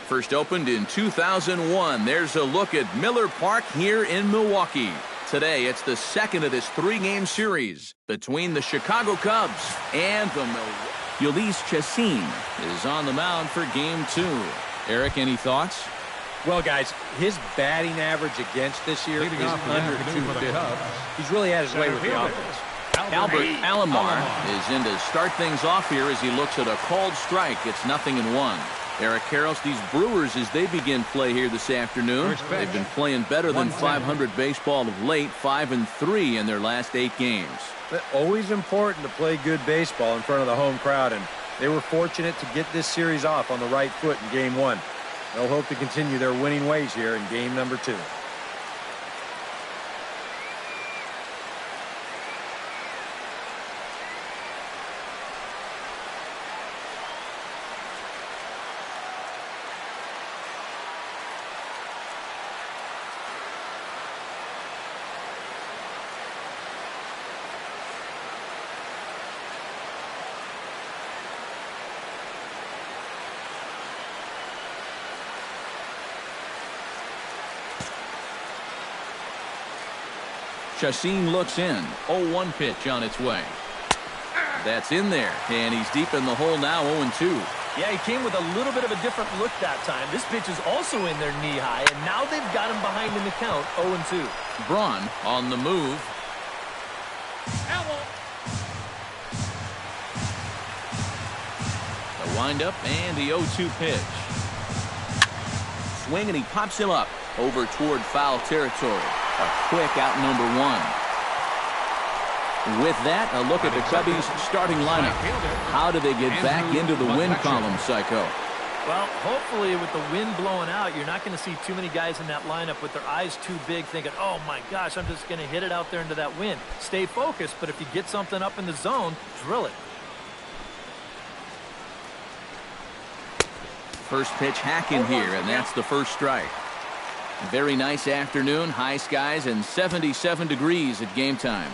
First opened in 2001. There's a look at Miller Park here in Milwaukee. Today, it's the second of this 3-game series between the Chicago Cubs and the Milwaukee. Ulysses Chassin is on the mound for Game 2. Eric, any thoughts? Well, guys, his batting average against this year is under 250. He's really had his way with the offense. Albert Alomar is in to start things off here as he looks at a called strike. It's 0-1. Eric Karros, these Brewers, as they begin play here this afternoon, they've been playing better than 500 baseball of late, 5-3 in their last 8 games. But always important to play good baseball in front of the home crowd, and they were fortunate to get this series off on the right foot in Game 1. They'll hope to continue their winning ways here in Game number 2. Chassin looks in. 0-1 pitch on its way. That's in there, and he's deep in the hole now, 0-2. Yeah, he came with a little bit of a different look that time. This pitch is also in there knee-high, and now they've got him behind in the count, 0-2. Braun on the move. The windup and the 0-2 pitch. Swing, and he pops him up over toward foul territory. A quick out number 1. With that, a look at the Cubbies' starting lineup. How do they get back into the win column, Psycho? Well, hopefully with the wind blowing out, you're not going to see too many guys in that lineup with their eyes too big thinking, oh my gosh, I'm just going to hit it out there into that wind. Stay focused, but if you get something up in the zone, drill it. First pitch hacking here, and that's the first strike. Very nice afternoon, high skies, and 77 degrees at game time.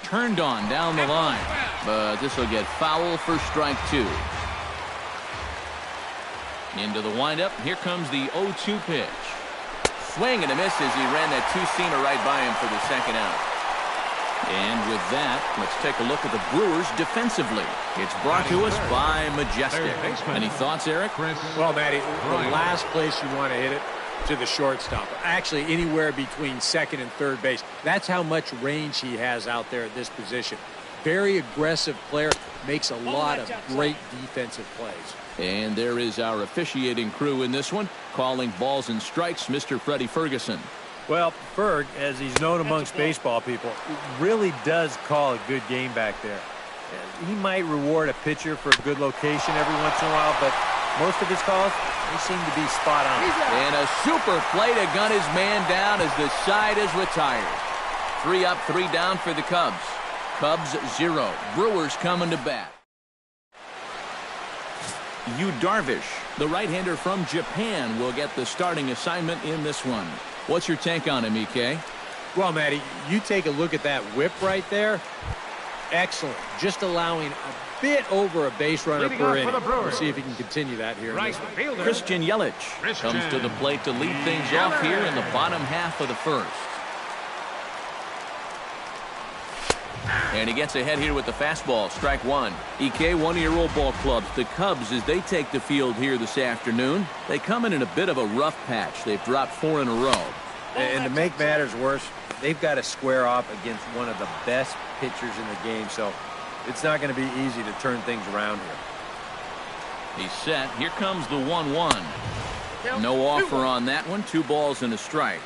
Turned on down the line, but this will get foul for strike 2. Into the windup, here comes the 0-2 pitch. Swing and a miss as he ran that two-seamer right by him for the second out. And with that, let's take a look at the Brewers defensively. It's brought to us by Majestic. Any thoughts, Eric? Well, Matty, the last place you want to hit it, to the shortstop. Actually, anywhere between second and third base. That's how much range he has out there at this position. Very aggressive player, makes a lot of great defensive plays. And there is our officiating crew in this one, calling balls and strikes, Mr. Freddie Ferguson. Well, Ferg, as he's known amongst baseball people, really does call a good game back there. He might reward a pitcher for a good location every once in a while, but most of his calls, they seem to be spot on. And a super play to gun his man down as the side is retired. 3 up, 3 down for the Cubs. Cubs 0. Brewers coming to bat. Yu Darvish, the right-hander from Japan, will get the starting assignment in this one. What's your take on him, EK? Well, Matty, you take a look at that whip right there. Excellent. Just allowing a bit over a base runner per inning. We'll see if he can continue that here. Christian Yelich comes to the plate to lead things off here in the bottom half of the first. And he gets ahead here with the fastball, strike 1. EK, one of your old ball clubs, the Cubs, as they take the field here this afternoon, they come in a bit of a rough patch. They've dropped 4 in a row. And to make matters worse, they've got to square off against one of the best pitchers in the game, so it's not going to be easy to turn things around here. He's set. Here comes the 1-1. No offer on that one. 2 balls and a strike.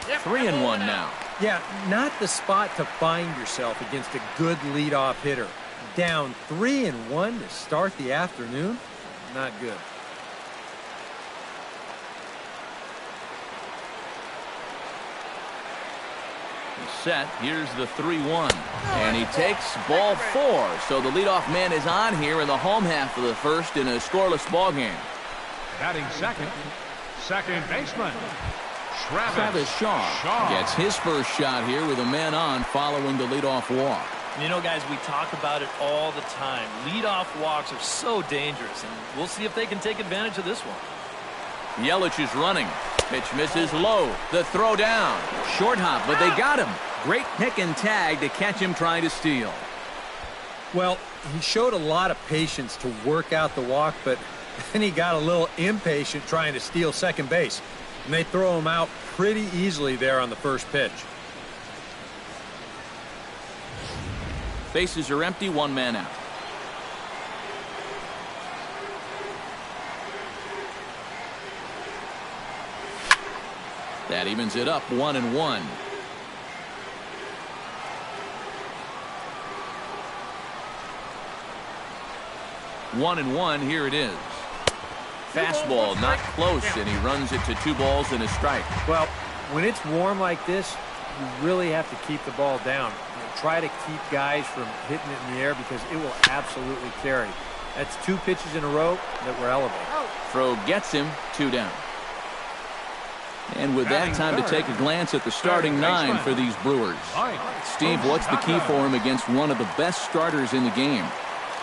Yep. 3-1 now. Yeah, not the spot to find yourself against a good leadoff hitter. Down 3-1 to start the afternoon? Not good. Set. Here's the 3-1. And he takes ball 4. So the leadoff man is on here in the home half of the first in a scoreless ball game. Batting second baseman, Travis Shaw gets his first shot here with a man on following the leadoff walk. You know, guys, we talk about it all the time. Leadoff walks are so dangerous, and we'll see if they can take advantage of this one. Yelich is running. Pitch misses low. The throw down. Short hop, but they got him. Great pick and tag to catch him trying to steal. Well, he showed a lot of patience to work out the walk, but then he got a little impatient trying to steal second base. And they throw him out pretty easily there on the first pitch. Bases are empty, one man out. That evens it up, 1-1. One and one, here it is. Fastball not close, and he runs it to 2 balls and a strike. Well, when it's warm like this, you really have to keep the ball down. Try to keep guys from hitting it in the air because it will absolutely carry. That's 2 pitches in a row that were elevated. Throw gets him, 2 down. And with that, time to take a glance at the starting 9 for these Brewers. Steve, what's the key for him against one of the best starters in the game?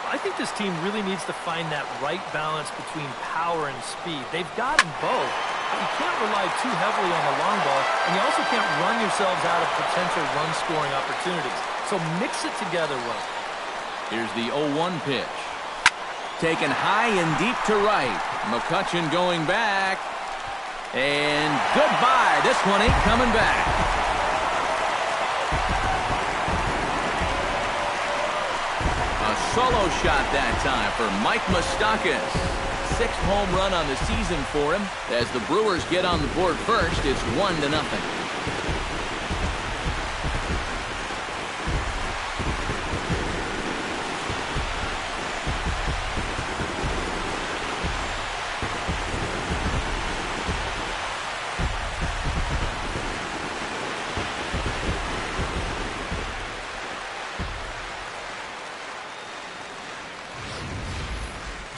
I think this team really needs to find that right balance between power and speed. They've got them both, but you can't rely too heavily on the long ball, and you also can't run yourselves out of potential run-scoring opportunities. So mix it together well. Here's the 0-1 pitch. Taken high and deep to right. McCutchen going back. And goodbye. This one ain't coming back. Solo shot that time for Mike Moustakas. 6th home run on the season for him. As the Brewers get on the board first, it's 1-0.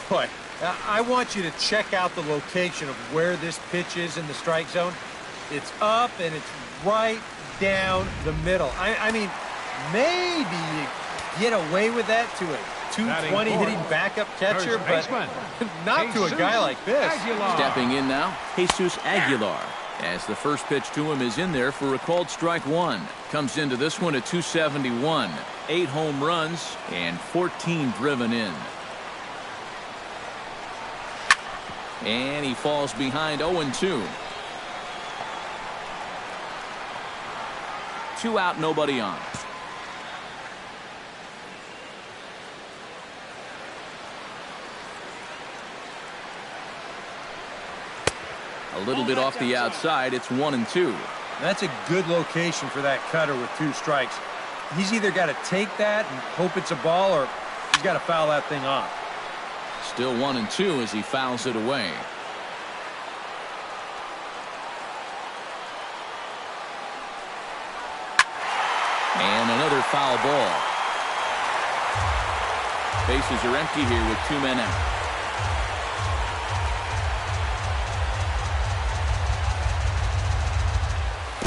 Boy, I want you to check out the location of where this pitch is in the strike zone. It's up and it's right down the middle. I mean, maybe you get away with that to a 220 hitting backup catcher, but not to a guy like this. Stepping in now, Jesus Aguilar. As the first pitch to him is in there for a called strike 1. Comes into this one at 271. 8 home runs and 14 driven in. And he falls behind 0-2. 2 out, nobody on. A little bit off the outside. It's 1-2. That's a good location for that cutter with 2 strikes. He's either got to take that and hope it's a ball, or he's got to foul that thing off. Still 1-2 as he fouls it away. And another foul ball. Bases are empty here with 2 men out.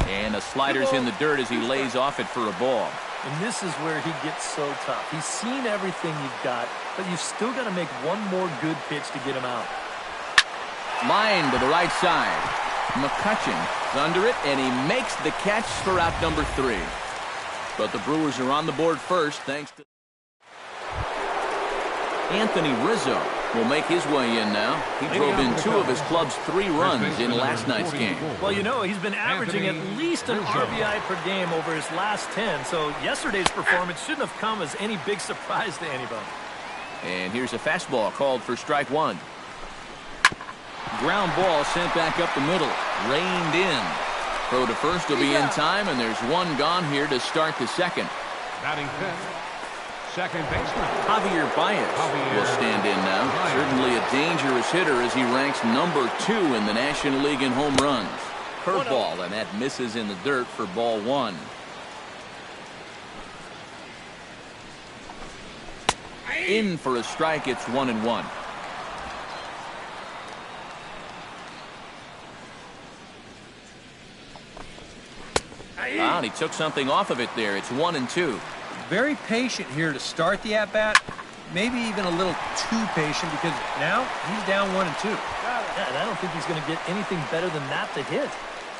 And a slider's in the dirt as he lays off it for a ball. And this is where he gets so tough. He's seen everything you've got, but you've still got to make one more good pitch to get him out. Line to the right side. McCutchen is under it, and he makes the catch for out number 3. But the Brewers are on the board first thanks to Anthony Rizzo will make his way in now. He drove in 2 of his club's 3 runs in last night's game. Well, you know, he's been averaging at least an RBI per game over his last 10, so yesterday's performance shouldn't have come as any big surprise to anybody. And here's a fastball called for strike 1. Ground ball sent back up the middle. Reined in. Throw to first will be in time, and there's 1 gone here to start the second. Batting fifth, second baseman Javier Baez will stand in now. Certainly a dangerous hitter as he ranks number 2 in the National League in home runs. Curveball, and that misses in the dirt for ball 1. In for a strike. It's 1-1. Wow, and he took something off of it there. It's 1-2. Very patient here to start the at-bat. Maybe even a little too patient because now he's down 1-2. Yeah, and I don't think he's going to get anything better than that to hit.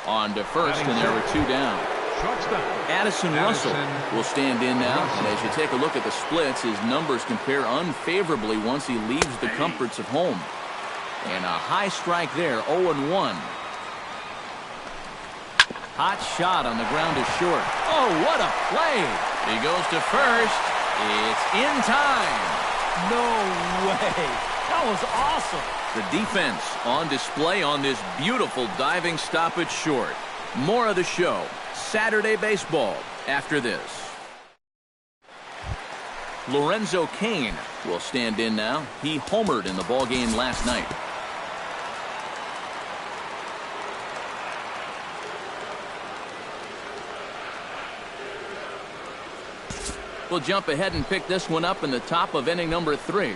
On to first, and there are 2 down. Shortstop. Addison Russell will stand in now. And as you take a look at the splits, his numbers compare unfavorably once he leaves the comforts of home. And a high strike there, 0-1. Hot shot on the ground to short. Oh, what a play. He goes to first. It's in time. No way. That was awesome. The defense on display on this beautiful diving stop at short. More of the show. Saturday baseball after this. Lorenzo Cain will stand in now. He homered in the ballgame last night. We'll jump ahead and pick this one up in the top of inning number 3.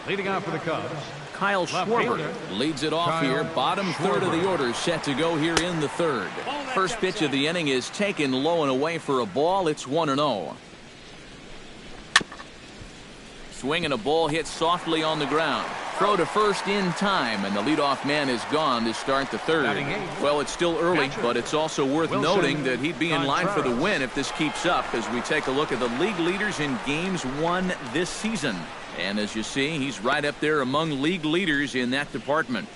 Leading off for the Cubs, Kyle Schwarber leads it off here. Bottom third of the order set to go here in the third. First pitch of the inning is taken low and away for a ball. It's 1-0. Swing and a ball hit softly on the ground. Throw to first in time, and the leadoff man is gone to start the third. Well, it's still early, but it's also worth noting that he'd be in line for the win if this keeps up as we take a look at the league leaders in games won this season. And as you see, he's right up there among league leaders in that department.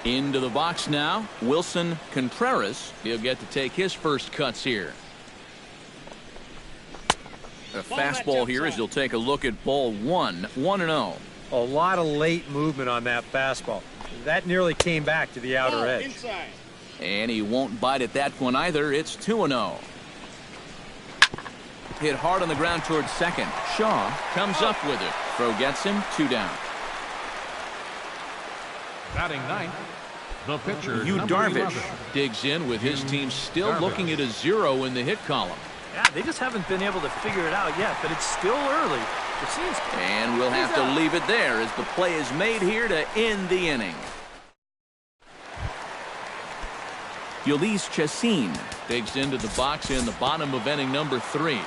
Into the box now, Wilson Contreras. He'll get to take his first cuts here. A fastball here as he'll take a look at ball 1, 1-0. A lot of late movement on that fastball. That nearly came back to the outer edge. Inside. And he won't bite at that one either. It's 2-0. Hit hard on the ground towards second. Shaw comes up with it. Throw gets him. 2 down. batting ninth, the pitcher, Yu number Darvish 11. digs in with his team still looking at a 0 in the hit column. Yeah, they just haven't been able to figure it out yet, but it's still early. It seems. And we'll have to leave it there as the play is made here to end the inning. Ulysses Chassin digs into the box in the bottom of inning number 3.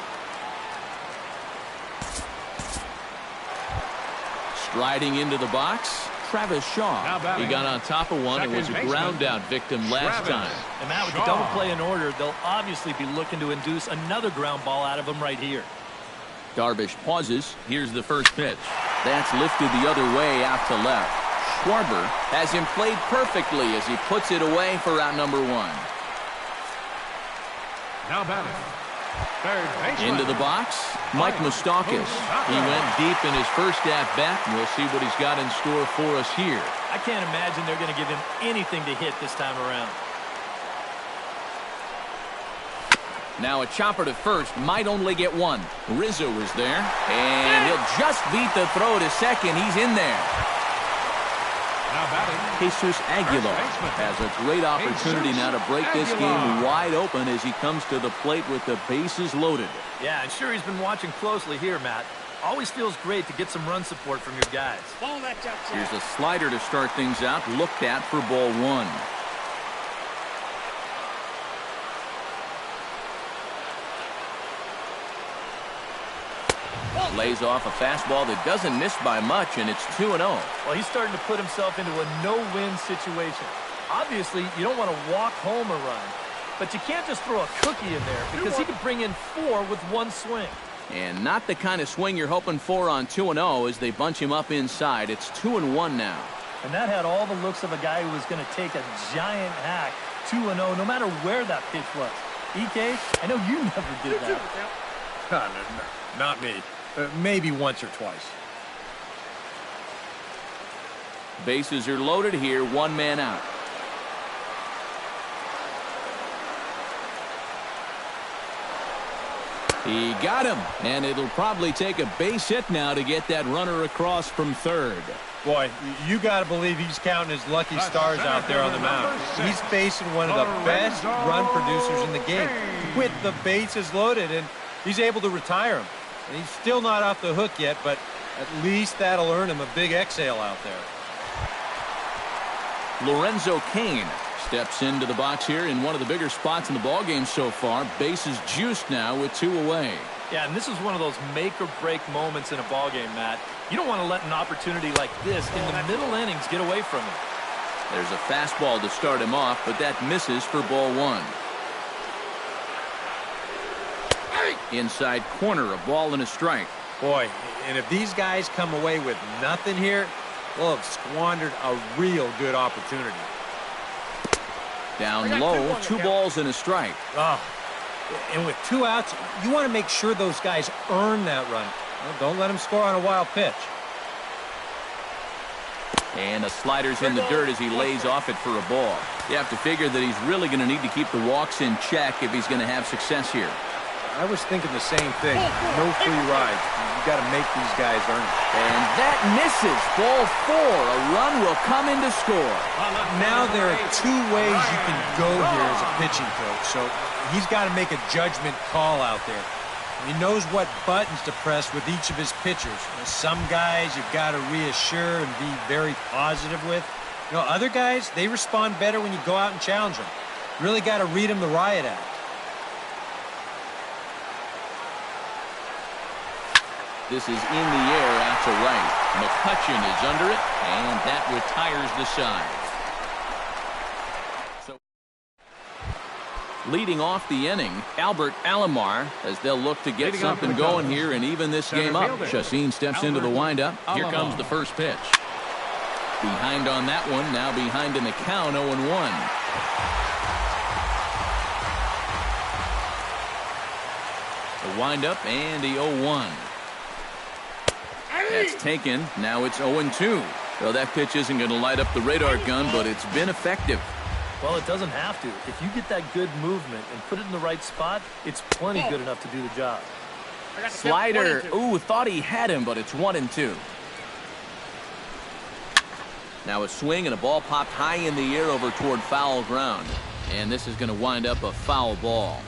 Striding into the box, Travis Shaw. He got on top of one and was a ground out victim last time. And Matt, with the double play in order, they'll obviously be looking to induce another ground ball out of him right here. Darvish pauses. Here's the first pitch. That's lifted the other way out to left. Schwarber has him played perfectly as he puts it away for out number 1. Now batting, third baseman. Into the box, Mike Moustakas. He went deep in his first at-bat, and we'll see what he's got in store for us here. I can't imagine they're going to give him anything to hit this time around. Now a chopper to first, might only get 1. Rizzo is there, and he'll just beat the throw to second. He's in there. Now batting, Jesus Aguilar has a great opportunity now to break this game wide open as he comes to the plate with the bases loaded. Yeah, and sure he's been watching closely here, Matt. Always feels great to get some run support from your guys. Ball that's outside. Here's a slider to start things out, looked at for ball 1. Lays off a fastball that doesn't miss by much, and it's 2-0. Well, he's starting to put himself into a no-win situation. Obviously, you don't want to walk home a run, but you can't just throw a cookie in there because he could bring in 4 with 1 swing. And not the kind of swing you're hoping for on 2-0 as they bunch him up inside. It's 2-1 now. And that had all the looks of a guy who was going to take a giant hack 2-0 no matter where that pitch was. EK, I know you never did that. No, not me. Maybe once or twice. Bases are loaded here, 1 man out. He got him, and it'll probably take a base hit now to get that runner across from third. Boy, you got to believe he's counting his lucky stars out there on the mound. He's facing one of the best run producers in the game with the bases loaded, and he's able to retire him. And he's still not off the hook yet, but at least that'll earn him a big exhale out there. Lorenzo Cain steps into the box here in one of the bigger spots in the ballgame so far. Bases juiced now with 2 away. Yeah, and this is one of those make-or-break moments in a ballgame, Matt. You don't want to let an opportunity like this in the middle innings get away from you. There's a fastball to start him off, but that misses for ball 1. Inside corner, a ball and a strike. Boy, and if these guys come away with nothing here, we'll have squandered a real good opportunity. Down low, 2 balls and a strike. Oh, and with 2 outs, you want to make sure those guys earn that run. Well, don't let them score on a wild pitch. And the slider's in the dirt as he lays off it for a ball. You have to figure that he's really going to need to keep the walks in check if he's going to have success here. I was thinking the same thing. No free rides. You got to make these guys earn it. And that misses. Ball 4. A run will come in to score. Now there are 2 ways you can go here as a pitching coach. So he's got to make a judgment call out there. He knows what buttons to press with each of his pitchers. Some guys you've got to reassure and be very positive with. Other guys, they respond better when you go out and challenge them. Really got to read them the riot act. This is in the air out to right. McCutchen is under it, and that retires the side. So, leading off the inning, Albert Alomar, as they'll look to get something going here and even this game up. Chacin steps into the windup. Here comes the first pitch. Behind on that one, now behind in the count, 0-1. The windup and the 0-1. That's taken. Now it's 0-2. Well, that pitch isn't going to light up the radar gun, but it's been effective. Well, it doesn't have to. If you get that good movement and put it in the right spot, it's plenty good enough to do the job. Slider. Ooh, thought he had him, but it's 1-2. Now a swing and a ball popped high in the air over toward foul ground. And this is going to wind up a foul ball.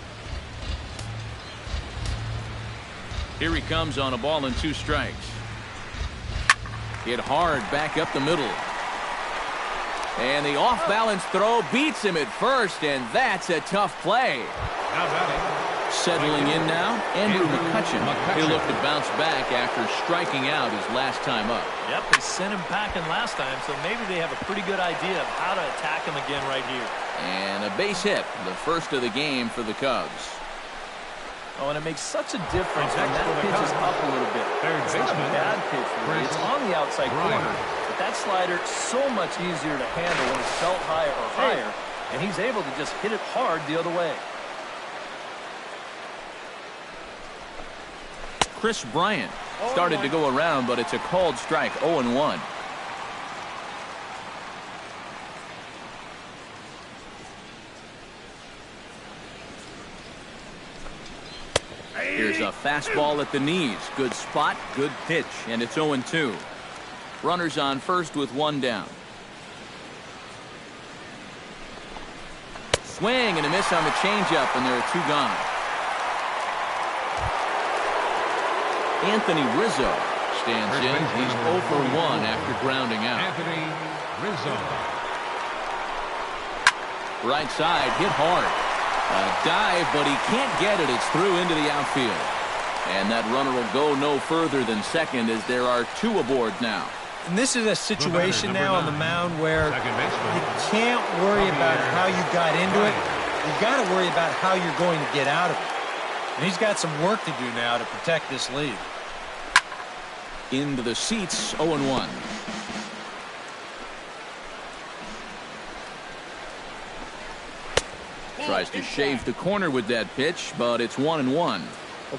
Here he comes on a ball and 2 strikes. Hit hard back up the middle. And the off-balance throw beats him at first, and that's a tough play. Settling in now, Andrew McCutchen. He'll look to bounce back after striking out his last time up. Yep, they sent him packing last time, so maybe they have a pretty good idea of how to attack him again right here. And a base hit, the first of the game for the Cubs. Oh, and it makes such a difference when that pitch is up a little bit. It's not a bad pitch, really. It's on the outside corner. But that slider so much easier to handle when it's felt higher or higher, and he's able to just hit it hard the other way. Chris Bryant started to go around, but it's a called strike, 0-1. Here's a fastball at the knees. Good spot, good pitch, and it's 0-2. Runners on first with 1 down. Swing and a miss on the changeup, and there are 2 gone. Anthony Rizzo stands in. He's 0 for 1 after grounding out. Anthony Rizzo. Right side, hit hard. A dive, but he can't get it. It's through into the outfield. And that runner will go no further than second as there are 2 aboard now. And this is a situation now on the mound where you can't worry about how you got into it. You've got to worry about how you're going to get out of it. And he's got some work to do now to protect this lead. Into the seats, 0-1. Tries to shave the corner with that pitch, but it's 1-1. Well,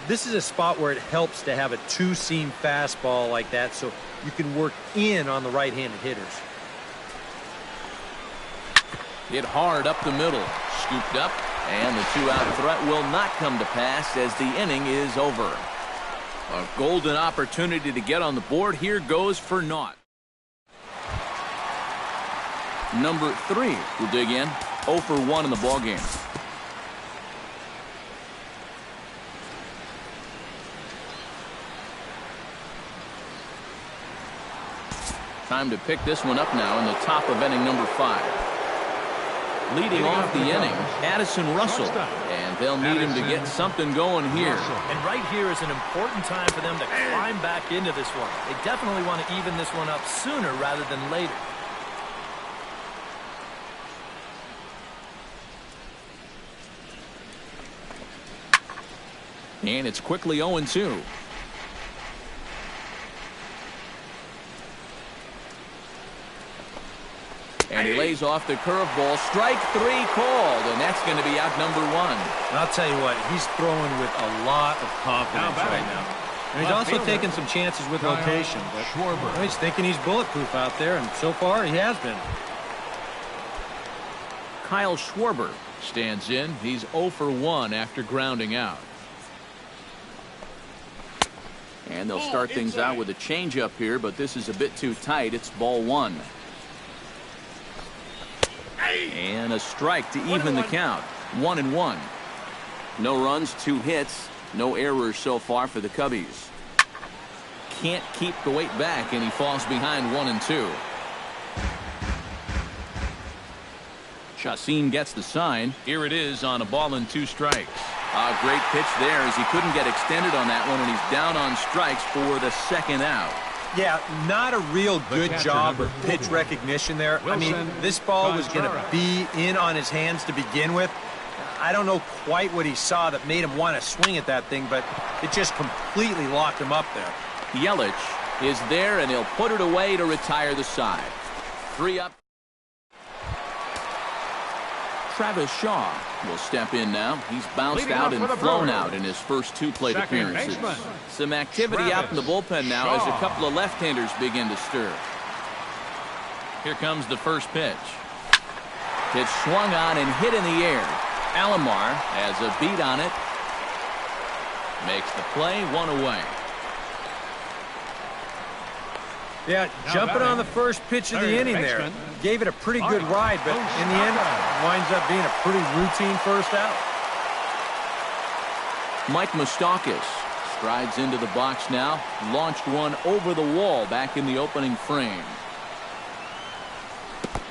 this is a spot where it helps to have a 2-seam fastball like that so you can work in on the right-handed hitters. Hit hard up the middle. Scooped up, and the 2-out threat will not come to pass as the inning is over. A golden opportunity to get on the board. Here goes for naught. Number 3 will dig in. 0 for 1 in the ballgame. Time to pick this one up now in the top of inning number 5. Leading off the inning, Addison Russell. And they'll need him to get something going here. And right here is an important time for them to climb back into this one. They definitely want to even this one up sooner rather than later. And it's quickly 0-2. And he lays off the curveball. Strike 3 called, and that's going to be out number 1. And I'll tell you what, he's throwing with a lot of confidence right now. And he's also taking some chances with location. But he's thinking he's bulletproof out there, and so far he has been. Kyle Schwarber stands in. He's 0 for 1 after grounding out. And they'll start things out with a changeup here, but this is a bit too tight. It's ball 1. And a strike to even the count. 1-1. No runs, 2 hits, no errors so far for the Cubbies. Can't keep the weight back, and he falls behind 1-2. Chacin gets the sign. Here it is on a ball and 2 strikes. A great pitch there as he couldn't get extended on that one, and he's down on strikes for the 2nd out. Yeah, not a real good job of pitch recognition there. I mean, this ball was going to be in on his hands to begin with. I don't know quite what he saw that made him want to swing at that thing, but it just completely locked him up there. Yelich is there, and he'll put it away to retire the side. 3 up. Travis Shaw will step in now. He's bounced out and flown out in his first 2 plate appearances. Some activity out in the bullpen now as a couple of left-handers begin to stir. Here comes the first pitch. It's swung on and hit in the air. Alomar has a beat on it. Makes the play, 1 away. Yeah, jumping on the first pitch of the inning there. Gave it a pretty good ride, but in the end, winds up being a pretty routine first out. Mike Moustakas strides into the box now. Launched one over the wall back in the opening frame.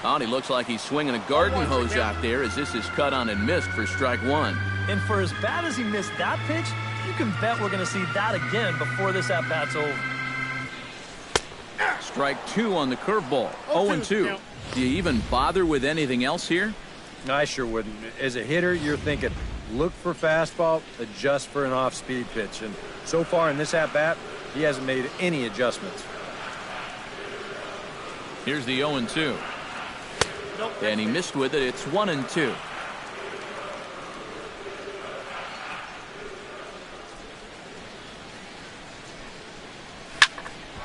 Oh, he looks like he's swinging a garden hose out there as this is cut on and missed for strike 1. And for as bad as he missed that pitch, you can bet we're going to see that again before this at-bat's over. Strike 2 on the curveball. 0-2. Do you even bother with anything else here? I sure wouldn't. As a hitter, you're thinking, look for fastball, adjust for an off-speed pitch. And so far in this at-bat, he hasn't made any adjustments. Here's the 0-2. And he missed with it. It's 1-2.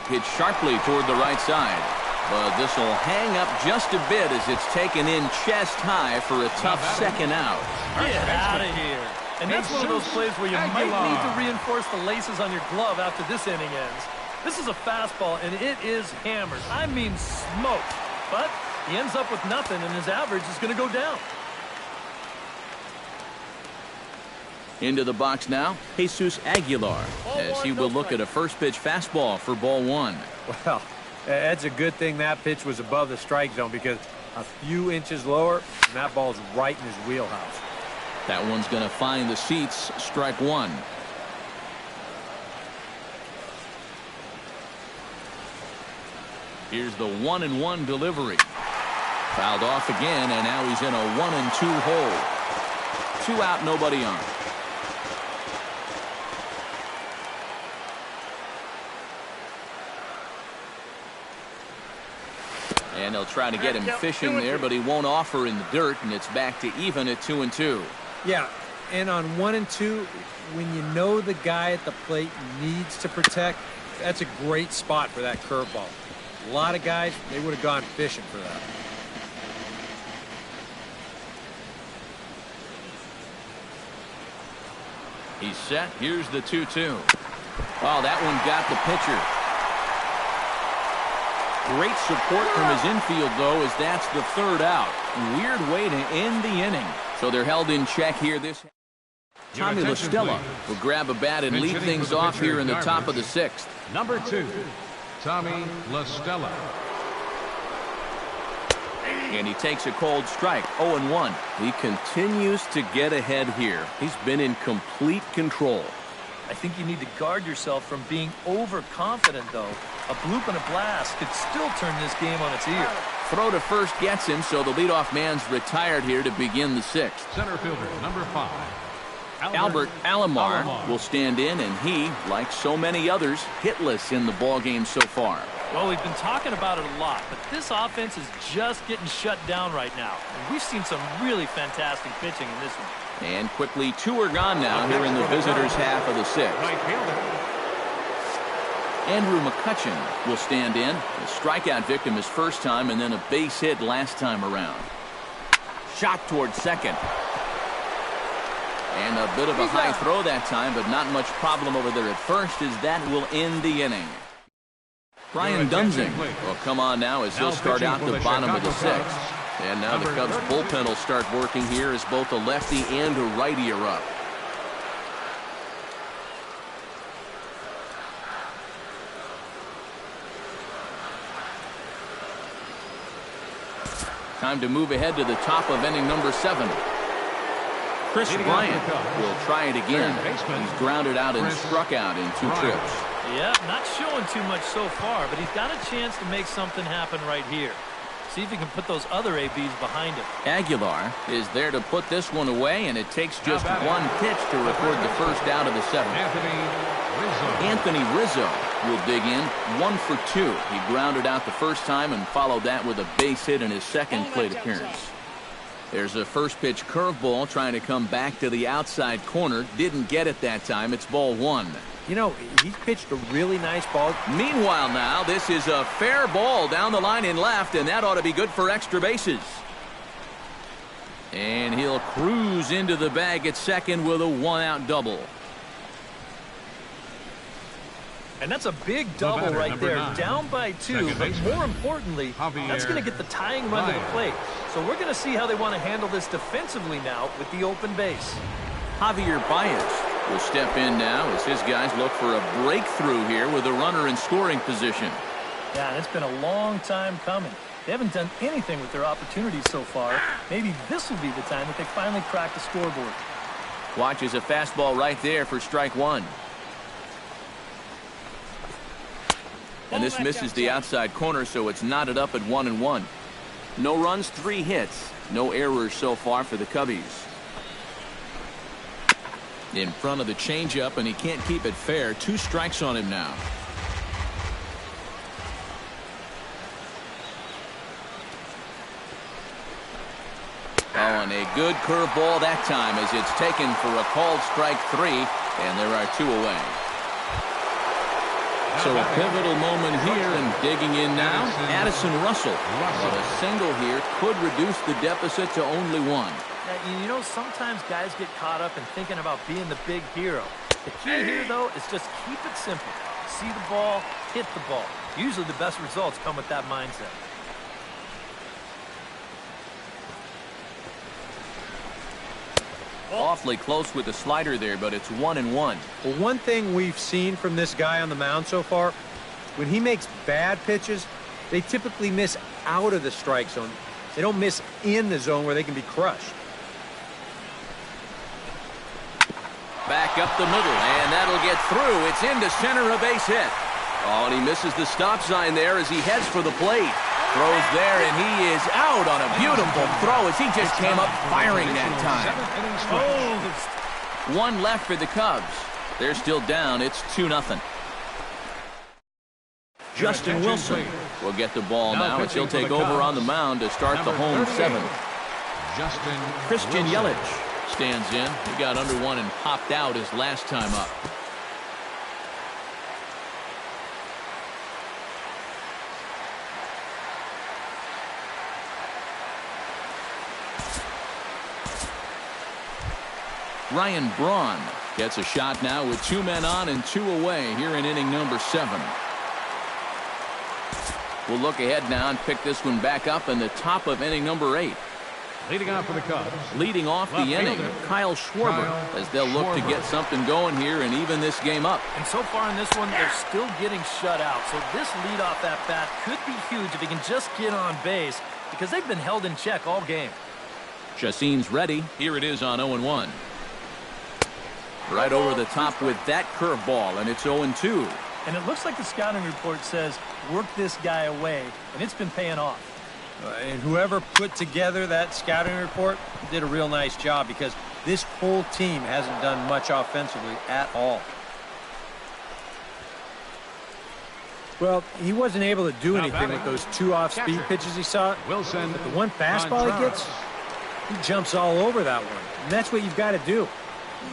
Hit sharply toward the right side. But this will hang up just a bit as it's taken in chest high for a tough 2nd out. Get out of here. And that's one of those plays where you might need to reinforce the laces on your glove after this inning ends. This is a fastball, and it is hammered. I mean smoked. But he ends up with nothing, and his average is going to go down. Into the box now, Jesus Aguilar, as he will look at a first pitch fastball for ball 1. Well, that's a good thing that pitch was above the strike zone, because a few inches lower, and that ball's right in his wheelhouse. That one's going to find the seats, strike 1. Here's the 1-1 delivery. Fouled off again, and now he's in a 1-2 hole. 2 out, nobody on. And they'll try to get him fishing there, but he won't offer in the dirt, and it's back to even at 2-2. Yeah, and on 1-2, when you know the guy at the plate needs to protect, that's a great spot for that curveball. A lot of guys, they would have gone fishing for that. He's set. Here's the 2-2. Oh, that one got the pitcher. Great support from his infield, though, as that's the 3rd out. Weird way to end the inning. So they're held in check here. Tommy La Stella will grab a bat and lead things off here in the top of the 6th. Number 2, Tommy La Stella. And he takes a cold strike, 0-1. He continues to get ahead here. He's been in complete control. I think you need to guard yourself from being overconfident, though. A bloop and a blast could still turn this game on its ear. Throw to first gets him, so the leadoff man's retired here to begin the sixth. Center fielder, number 5. Albert Alomar will stand in, and he, like so many others, hitless in the ballgame so far. Well, we've been talking about it a lot, but this offense is just getting shut down right now. And we've seen some really fantastic pitching in this one. And quickly, 2 are gone now here in the visitors' half of the sixth. Right fielder. Andrew McCutcheon will stand in. A strikeout victim his first time, and then a base hit last time around. Shot towards second. And a bit of a high throw that time, but not much problem over there at first, as that will end the inning. Brian Dunzing will come on now as he'll start out the bottom of the sixth. And now the Cubs bullpen will start working here as both a lefty and a righty are up. Time to move ahead to the top of inning number 7. Chris Bryant will try it again. He's grounded out and struck out in 2 trips. Yeah, not showing too much so far, but he's got a chance to make something happen right here. See if he can put those other ABs behind him. Aguilar is there to put this one away, and it takes just 1 pitch to record the first out of the 7th. Anthony Rizzo will dig in, 1 for 2. He grounded out the first time and followed that with a base hit in his second plate appearance. There's a first pitch curveball trying to come back to the outside corner. Didn't get it that time. It's ball 1. You know, he pitched a really nice ball. Meanwhile now, this is a fair ball down the line in left, and that ought to be good for extra bases. And he'll cruise into the bag at second with a 1-out double. And that's a big double right there, 9. down by 2, but more importantly, that's going to get the tying run to the plate. So we're going to see how they want to handle this defensively now with the open base. Javier Baez will step in now as his guys look for a breakthrough here with a runner in scoring position. Yeah, and it's been a long time coming. They haven't done anything with their opportunities so far. Maybe this will be the time that they finally crack the scoreboard. Watches a fastball right there for strike 1. And this misses the outside corner, so it's knotted up at 1-1. No runs, 3 hits. No errors so far for the Cubbies. In front of the changeup, and he can't keep it fair. 2 strikes on him now. Oh, and a good curveball that time as it's taken for a called strike 3, and there are 2 away. So a pivotal moment here, and digging in now, Addison Russell. But a single here could reduce the deficit to only 1. Now, you know, sometimes guys get caught up in thinking about being the big hero. The key here, though, is just keep it simple. See the ball, hit the ball. Usually the best results come with that mindset. Awfully close with the slider there, but it's 1-1. Well, one thing we've seen from this guy on the mound so far, when he makes bad pitches, they typically miss out of the strike zone. They don't miss in the zone where they can be crushed. Back up the middle, and that'll get through. It's into center, a base hit. Oh, and he misses the stop sign there as he heads for the plate. Throws there, and he is out on a beautiful throw as he just came up firing that time. Oh, 1 left for the Cubs. They're still down. It's 2-0. Justin Wilson will get the ball now as he'll take over on the mound to start the home 7th. Christian Yelich stands in. He got under 1 and popped out his last time up. Ryan Braun gets a shot now with 2 men on and 2 away here in inning number 7. We'll look ahead now and pick this one back up in the top of inning number 8. Leading off for the Cubs. Leading off the Left inning, fielder, Kyle Schwarber, Kyle as they'll look to get something going here and even this game up. And so far in this one, they're still getting shut out. So this leadoff at bat could be huge if he can just get on base because they've been held in check all game. Chacin's ready. Here it is on 0-1. Right over the top with that curveball, and it's 0-2. And it looks like the scouting report says, work this guy away, and it's been paying off. And whoever put together that scouting report did a real nice job because this whole team hasn't done much offensively at all. Well, he wasn't able to do anything with those 2 off-speed pitches he saw. Wilson. But the one fastball he gets, he jumps all over that one. And that's what you've got to do.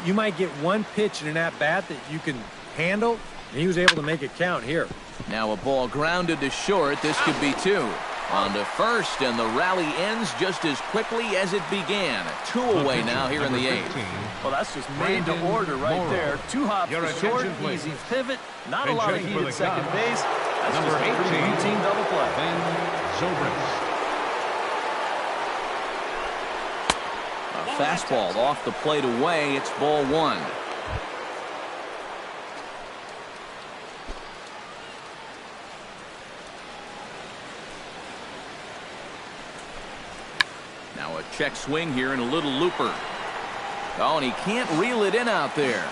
You might get one pitch in an at-bat that you can handle, and he was able to make it count here. Now a ball grounded to short. This could be 2. On to first, and the rally ends just as quickly as it began. 2 away now here in the 8th. Well, that's just made to order right there. 2 hops to short, easy pivot, not a lot of heat at second base. That's Number just a pretty 18, routine double play. Ben Zobrist. A fastball off the plate away. It's ball 1. Now a check swing here and a little looper. Oh, and he can't reel it in out there.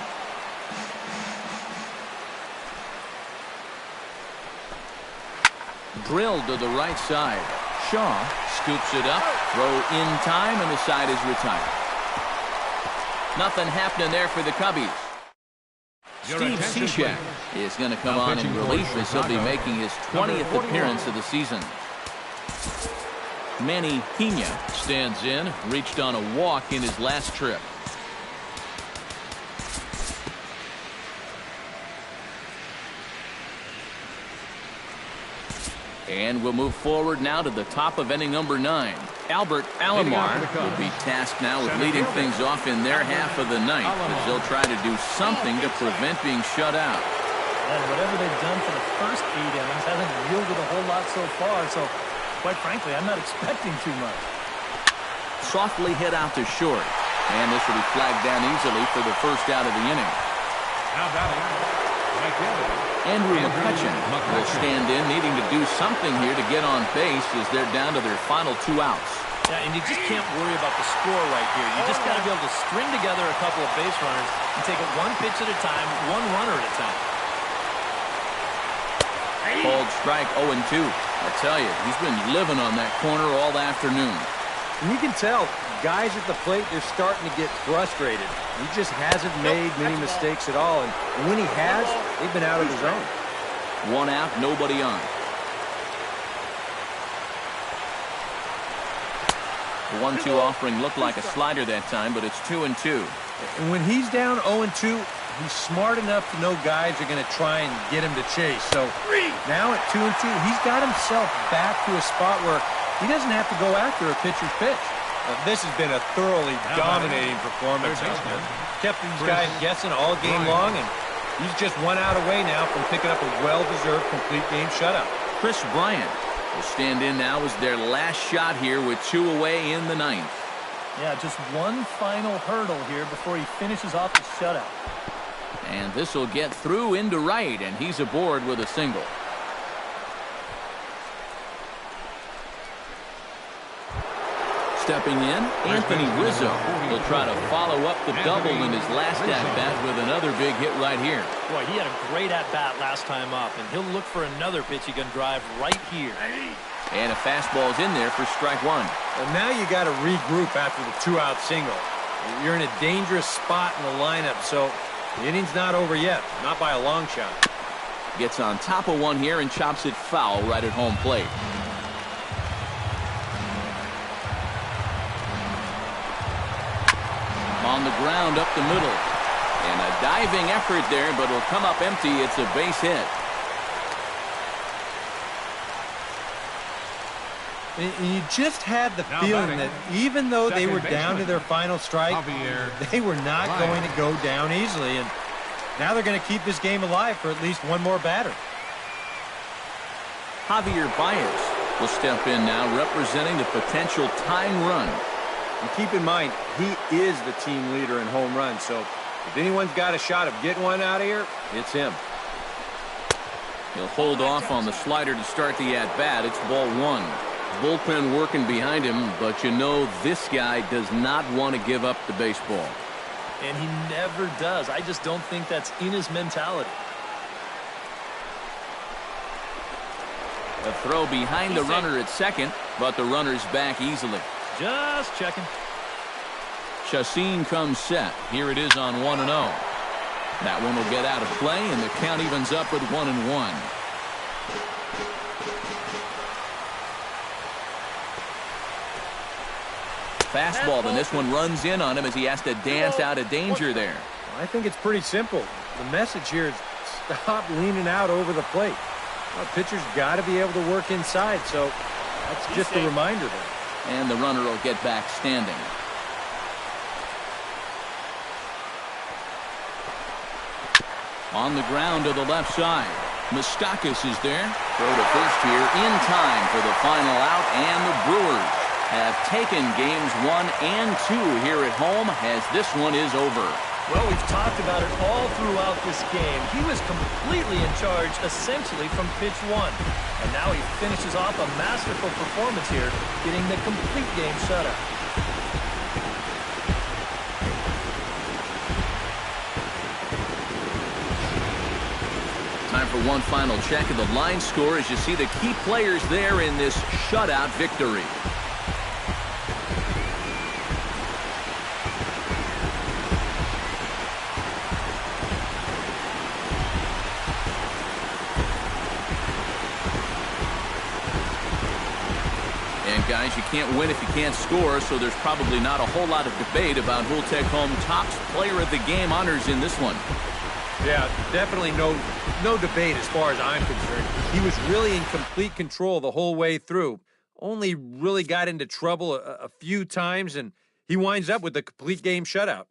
Drilled to the right side. Shaw scoops it up, throw in time, and the side is retired. Nothing happening there for the Cubbies. Steve Cishek is going to come on in relief as he'll be making his 20th appearance of the season. Manny Pena stands in, reached on a walk in his last trip. And we'll move forward now to the top of inning number 9. Albert Alomar will be tasked now with leading things off in their half of the ninth as they'll try to do something to prevent being shut out. And whatever they've done for the first 8 innings hasn't yielded a whole lot so far, so quite frankly, I'm not expecting too much. Softly hit out to short. And this will be flagged down easily for the first out of the inning. Now batting, right fielder, Andrew McCutchen will stand in, needing to do something here to get on base as they're down to their final 2 outs. Yeah, and you just can't worry about the score right here. You just got to be able to string together a couple of base runners and take it 1 pitch at a time, 1 runner at a time. Called strike 0-2. I tell you, he's been living on that corner all afternoon. And you can tell, guys at the plate, they're starting to get frustrated. He just hasn't made many mistakes at all. And when he has, they've been out of the zone. 1 out, nobody on. The 1-2 offering looked like a slider that time, but it's 2-2. And when he's down 0-2, he's smart enough to know guys are going to try and get him to chase. So now at 2-2, he's got himself back to a spot where he doesn't have to go after a pitcher's pitch. This has been a thoroughly dominating performance. Kept these guys guessing all game long, and he's just 1 out away now from picking up a well-deserved complete game shutout. Chris Bryant will stand in now as their last shot here with 2 away in the 9th. Yeah, just 1 final hurdle here before he finishes off the shutout. And this will get through into right, and he's aboard with a single. Stepping in, Anthony Rizzo will try to follow up the double in his last at-bat with another big hit right here. Boy, he had a great at-bat last time up, and he'll look for another pitch he can drive right here. And a fastball's in there for strike 1. And now you got to regroup after the 2-out single. You're in a dangerous spot in the lineup, so the inning's not over yet, not by a long shot. Gets on top of one here and chops it foul right at home plate. On the ground up the middle. And a diving effort there, but it'll come up empty. It's a base hit. And you just had the feeling that even though they were down to their final strike, they were not going to go down easily. And now they're going to keep this game alive for at least 1 more batter. Javier Baez will step in now, representing the potential tying run. And keep in mind, he is the team leader in home runs, so if anyone's got a shot of getting one out of here, it's him. He'll hold off on the slider to start the at-bat. It's ball one. Bullpen working behind him, but you know this guy does not want to give up the baseball. And he never does. I just don't think that's in his mentality. A throw behind the runner at second, but the runner's back easily. Just checking. Chacin comes set. Here it is on 1-0. That one will get out of play, and the count evens up with 1-1. Fastball, and this one runs in on him as he has to dance out of danger there. I think it's pretty simple. The message here is stop leaning out over the plate. Well, pitcher's got to be able to work inside, so that's just a reminder there. And the runner will get back standing. On the ground to the left side. Moustakas is there. Throw to first here in time for the final out, and the Brewers have taken games 1 and 2 here at home as this one is over. Well, we've talked about it all throughout this game. He was completely in charge, essentially, from pitch 1. And now he finishes off a masterful performance here, getting the complete game shutout. Time for one final check of the line score as you see the key players there in this shutout victory. Guys, you can't win if you can't score, so there's probably not a whole lot of debate about who'll take home Topps Player of the Game honors in this one. Yeah, definitely no debate as far as I'm concerned. He was really in complete control the whole way through. Only really got into trouble a few times, and he winds up with a complete game shutout.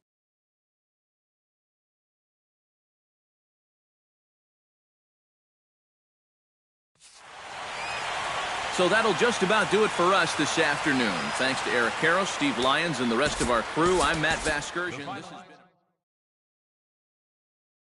So that'll just about do it for us this afternoon. Thanks to Eric Karros, Steve Lyons, and the rest of our crew. I'm Matt Vasgersian. This has been